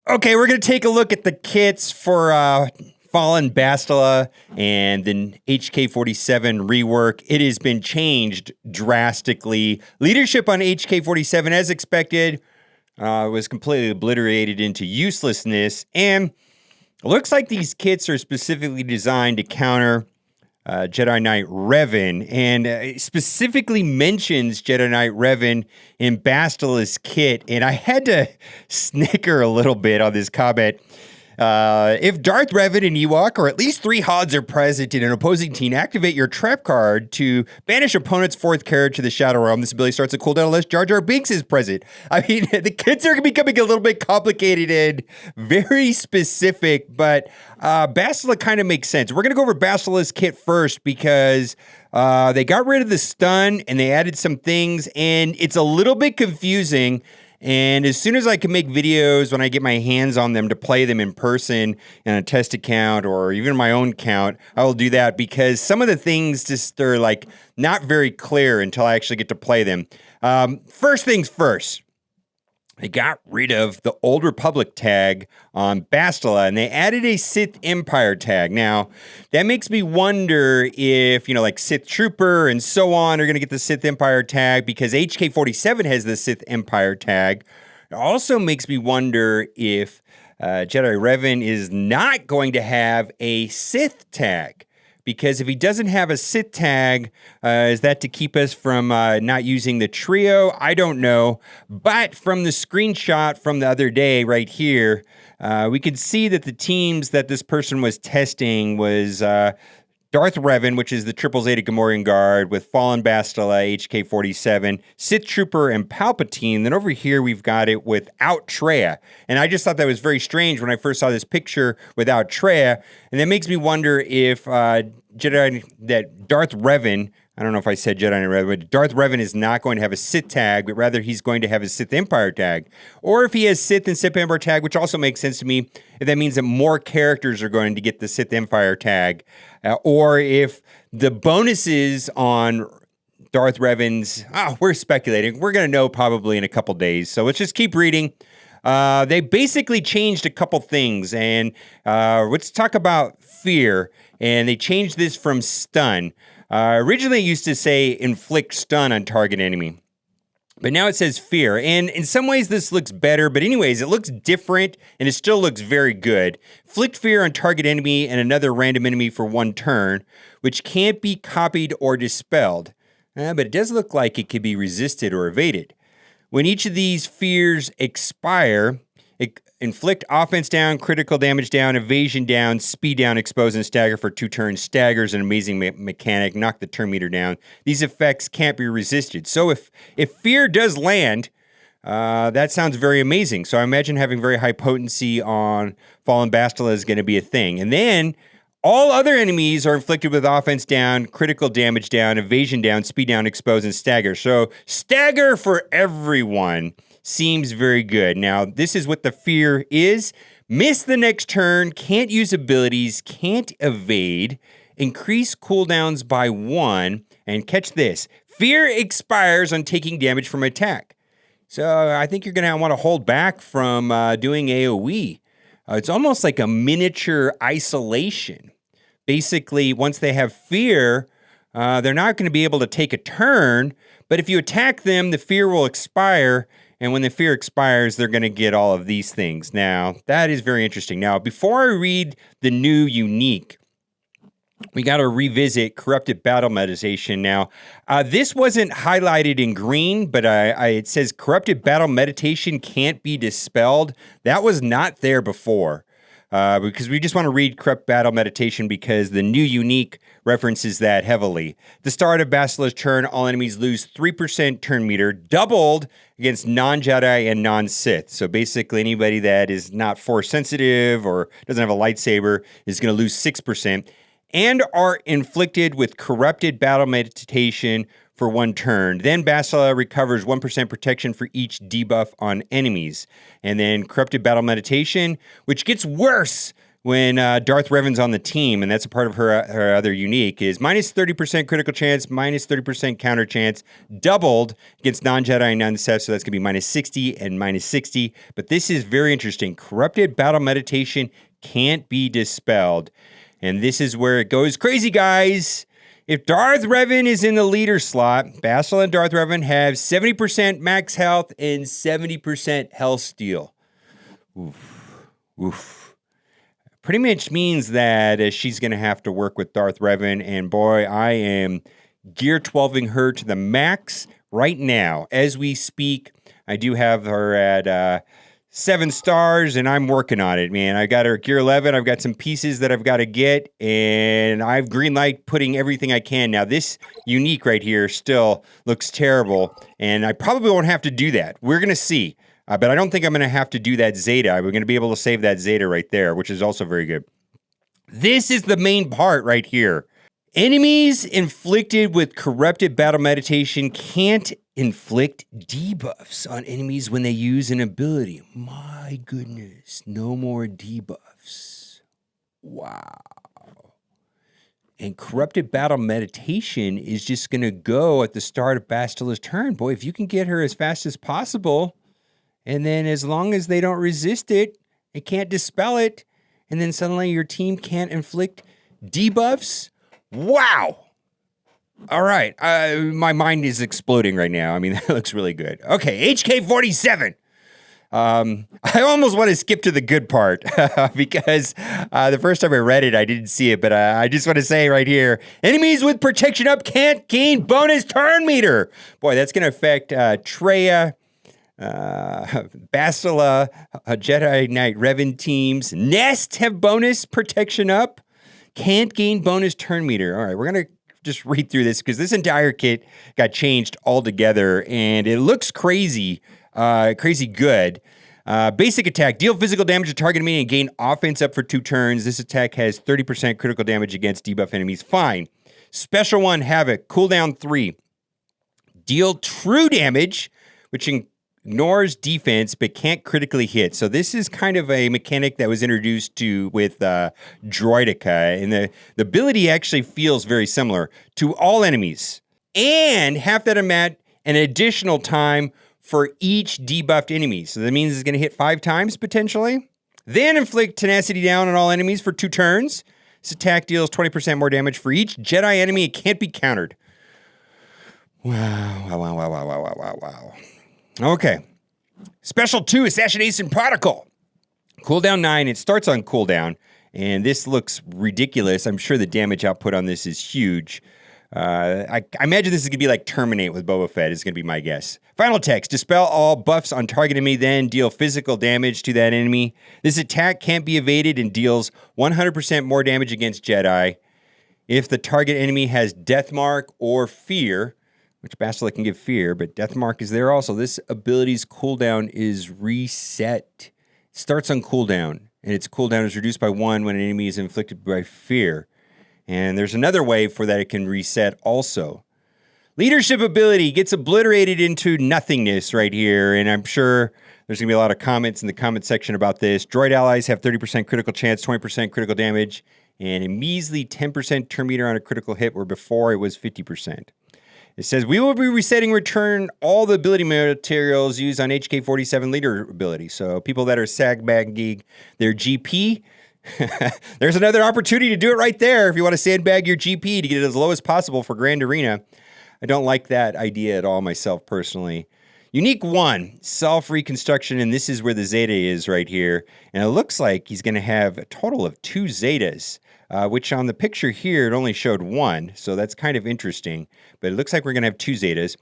Okay, we're going to take a look at the kits for Fallen Bastila and then HK-47 rework. It has been changed drastically. Leadership on HK-47, as expected, was completely obliterated into uselessness. And it looks like these kits are specifically designed to counter Jedi Knight Revan, and specifically mentions Jedi Knight Revan in Bastila's kit. And I had to snicker a little bit on this comment. If Darth Revan and Ewok, or at least 3 HODs are present in an opposing team, activate your trap card to banish opponent's 4th character to the Shadow Realm. This ability starts a cooldown unless Jar Jar Binks is present. I mean, the kits are becoming a little bit complicated and very specific, but Bastila kind of makes sense. We're going to go over Bastila's kit first because they got rid of the stun and they added some things, and it's a little bit confusing. And as soon as I can make videos when I get my hands on them to play them in person in a test account or even my own account, I will do that because some of the things just are like not very clear until I actually get to play them. First things first. They got rid of the Old Republic tag on Bastila, and they added a Sith Empire tag. Now, that makes me wonder if, like Sith Trooper and so on are going to get the Sith Empire tag because HK-47 has the Sith Empire tag. It also makes me wonder if Jedi Revan is not going to have a Sith tag. Because if he doesn't have a Sith tag, is that to keep us from not using the trio? I don't know. But from the screenshot from the other day right here, we could see that the teams that this person was testing was Darth Revan, which is the Triple Zeta Gamorrean Guard, with Fallen Bastila, HK-47, Sith Trooper, and Palpatine. Then over here, we've got it without Traya. And I just thought that was very strange when I first saw this picture without Traya. And that makes me wonder if Darth Revan, I don't know if I said Jedi Knight Revan, but Darth Revan is not going to have a Sith tag, but rather he's going to have a Sith Empire tag. Or if he has Sith and Sith Empire tag, which also makes sense to me, if that means that more characters are going to get the Sith Empire tag. Or if the bonuses on Darth Revan's, we're speculating. We're going to know probably in a couple days. So let's just keep reading. They basically changed a couple things. And let's talk about fear. And they changed this from stun. Originally, it used to say inflict stun on target enemy. But now it says fear. And in some ways, this looks better. But anyways, it looks different, and it still looks very good. Inflict fear on target enemy and another random enemy for 1 turn, which can't be copied or dispelled. But it does look like it could be resisted or evaded. When each of these fears expire, inflict offense down, critical damage down, evasion down, speed down, expose, and stagger for 2 turns. Stagger's an amazing mechanic. Knock the turn meter down. These effects can't be resisted. So if fear does land, that sounds very amazing. So I imagine having very high potency on Fallen Bastila is going to be a thing. And then all other enemies are inflicted with offense down, critical damage down, evasion down, speed down, expose, and stagger. So stagger for everyone seems very good. Now, this is what the fear is. Miss the next turn, can't use abilities, can't evade, increase cooldowns by 1, and catch this. Fear expires on taking damage from attack. So I think you're going to want to hold back from doing AoE. It's almost like a miniature isolation. Basically, once they have fear, they're not going to be able to take a turn, but if you attack them, the fear will expire. And when the fear expires, they're going to get all of these things. Now, that is very interesting. Now, before I read the new unique, we got to revisit Corrupted Battle Meditation. Now, this wasn't highlighted in green, but it says Corrupted Battle Meditation can't be dispelled. That was not there before. Because we just want to read Corrupt Battle Meditation because the new unique references that heavily. At the start of Bastila's turn, all enemies lose 3% turn meter, doubled against non-Jedi and non-Sith. So basically anybody that is not force sensitive or doesn't have a lightsaber is going to lose 6%, and are inflicted with Corrupted Battle Meditation for 1 turn. Then Bastila recovers 1% protection for each debuff on enemies. And then Corrupted Battle Meditation, which gets worse when Darth Revan's on the team, and that's a part of her other unique, is minus 30% critical chance, minus 30% counter chance, doubled against non-Jedi and non-Sith, so that's going to be minus 60 and minus 60. But this is very interesting. Corrupted battle meditation can't be dispelled. And this is where it goes crazy, guys. If Darth Revan is in the leader slot, Bastila and Darth Revan have 70% max health and 70% health steal. Oof. Oof. Pretty much means that she's going to have to work with Darth Revan. And boy, I am gear 12ing her to the max right now. As we speak, I do have her at 7 stars, and I'm working on it, man. I got her gear 11. I've got some pieces that I've got to get, and I've green light putting everything I can. Now, this unique right here still looks terrible, and I probably won't have to do that. We're going to see, but I don't think I'm going to have to do that Zeta. We're going to be able to save that Zeta right there, which is also very good. This is the main part right here. Enemies inflicted with corrupted battle meditation can't inflict debuffs on enemies when they use an ability. My goodness, no more debuffs. Wow. And corrupted battle meditation is just going to go at the start of Bastila's turn. Boy, if you can get her as fast as possible, and then as long as they don't resist it, it can't dispel it, and then suddenly your team can't inflict debuffs. Wow. All right. My mind is exploding right now. I mean, that looks really good. Okay, HK-47. I almost want to skip to the good part because the first time I read it, I didn't see it, but I just want to say right here, enemies with protection up can't gain bonus turn meter. Boy, that's going to affect Traya, Bastila, Jedi Knight Revan teams. Nest have bonus protection up. Can't gain bonus turn meter. All right, we're going to just read through this because this entire kit got changed altogether and it looks crazy, crazy good. Basic attack, deal physical damage to target enemy and gain offense up for 2 turns. This attack has 30% critical damage against debuff enemies. Fine. Special one, Havoc, cooldown 3. Deal true damage, which ignores defense but can't critically hit. So this is kind of a mechanic that was introduced to with Droideka, and the ability actually feels very similar to all enemies. And half that amount an additional time for each debuffed enemy. So that means it's going to hit 5 times potentially. Then inflict tenacity down on all enemies for 2 turns. This attack deals 20% more damage for each Jedi enemy. It can't be countered. Wow. Okay. Special 2, Assassination Protocol. Cooldown 9. It starts on cooldown, and this looks ridiculous. I'm sure the damage output on this is huge. I imagine this is going to be like Terminate with Boba Fett is going to be my guess. Final text. Dispel all buffs on target enemy, then deal physical damage to that enemy. This attack can't be evaded and deals 100% more damage against Jedi. If the target enemy has Death Mark or Fear, which Bastila can give Fear, but Death Mark is there also. This ability's cooldown is reset. Starts on cooldown, and its cooldown is reduced by 1 when an enemy is inflicted by Fear. And there's another way for that it can reset also. Leadership ability gets obliterated into nothingness right here, and I'm sure there's going to be a lot of comments in the comment section about this. Droid allies have 30% critical chance, 20% critical damage, and a measly 10% turn meter on a critical hit, where before it was 50%. It says, we will be resetting return all the ability materials used on HK-47 leader ability. So people that are sandbagging their GP, there's another opportunity to do it right there if you want to sandbag your GP to get it as low as possible for Grand Arena. I don't like that idea at all myself personally. Unique 1, self-reconstruction, and this is where the Zeta is right here. And it looks like he's going to have a total of 2 Zetas. Which on the picture here, it only showed 1, so that's kind of interesting. But it looks like we're going to have 2 Zetas.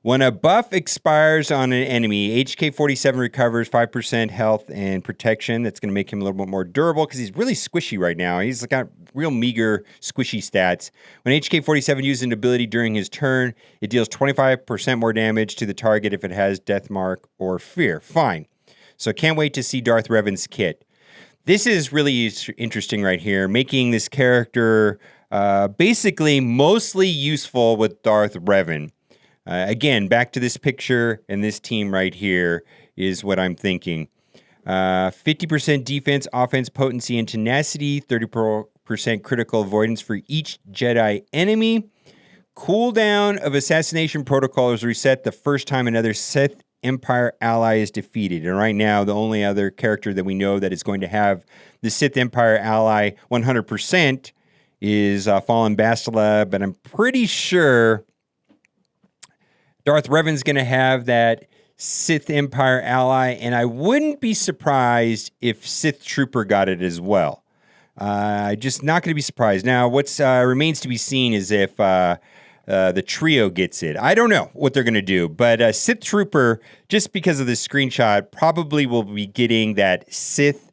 When a buff expires on an enemy, HK-47 recovers 5% health and protection. That's going to make him a little bit more durable because he's really squishy right now. He's got real meager, squishy stats. When HK-47 uses an ability during his turn, it deals 25% more damage to the target if it has Death Mark or Fear. Fine. So can't wait to see Darth Revan's kit. This is really interesting right here, making this character basically mostly useful with Darth Revan. Again, back to this picture and this team right here is what I'm thinking. 50% defense, offense, potency, and tenacity. 30% critical avoidance for each Jedi enemy. Cooldown of assassination protocol is reset the first time another Sith Empire ally is defeated. And right now, the only other character that we know that is going to have the Sith Empire ally 100% is Fallen Bastila, but I'm pretty sure Darth Revan's going to have that Sith Empire ally, and I wouldn't be surprised if Sith Trooper got it as well. Just not going to be surprised. Now, what's remains to be seen is if the trio gets it. I don't know what they're going to do, but Sith Trooper, just because of this screenshot, probably will be getting that Sith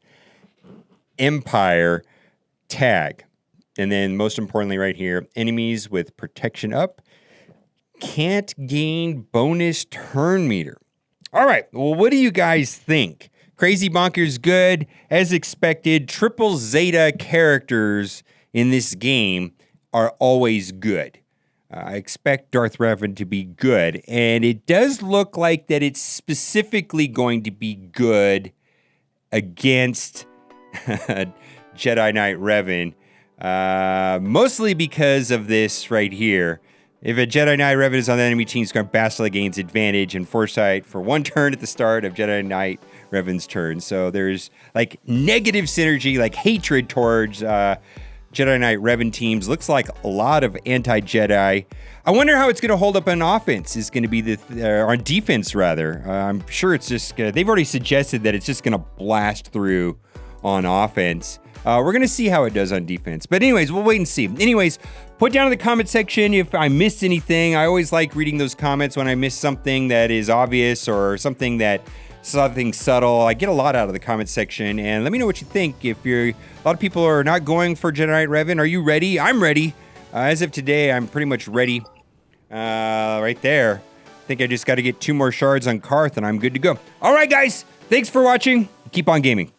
Empire tag. And then most importantly right here, enemies with protection up can't gain bonus turn meter. All right, well, what do you guys think? Crazy Bonkers good. As expected, triple Zeta characters in this game are always good. I expect Darth Revan to be good, and it does look like that it's specifically going to be good against Jedi Knight Revan, mostly because of this right here. If a Jedi Knight Revan is on the enemy team, Bastila gains advantage and foresight for one turn at the start of Jedi Knight Revan's turn. So there's like negative synergy, like hatred towards Jedi Knight Revan teams. Looks like a lot of anti-Jedi. I wonder how it's going to hold up on offense. Is going to be on defense rather. I'm sure it's just gonna. They've already suggested that it's just going to blast through on offense. We're going to see how it does on defense. But anyways, we'll wait and see. Anyways, put down in the comment section if I missed anything. I always like reading those comments when I miss something that is obvious or something subtle. I get a lot out of the comment section, and let me know what you think. If a lot of people are not going for Jedi Knight Revan, are you ready? I'm ready. As of today, I'm pretty much ready. Right there. I think I just got to get 2 more shards on Karth, and I'm good to go. All right, guys. Thanks for watching. Keep on gaming.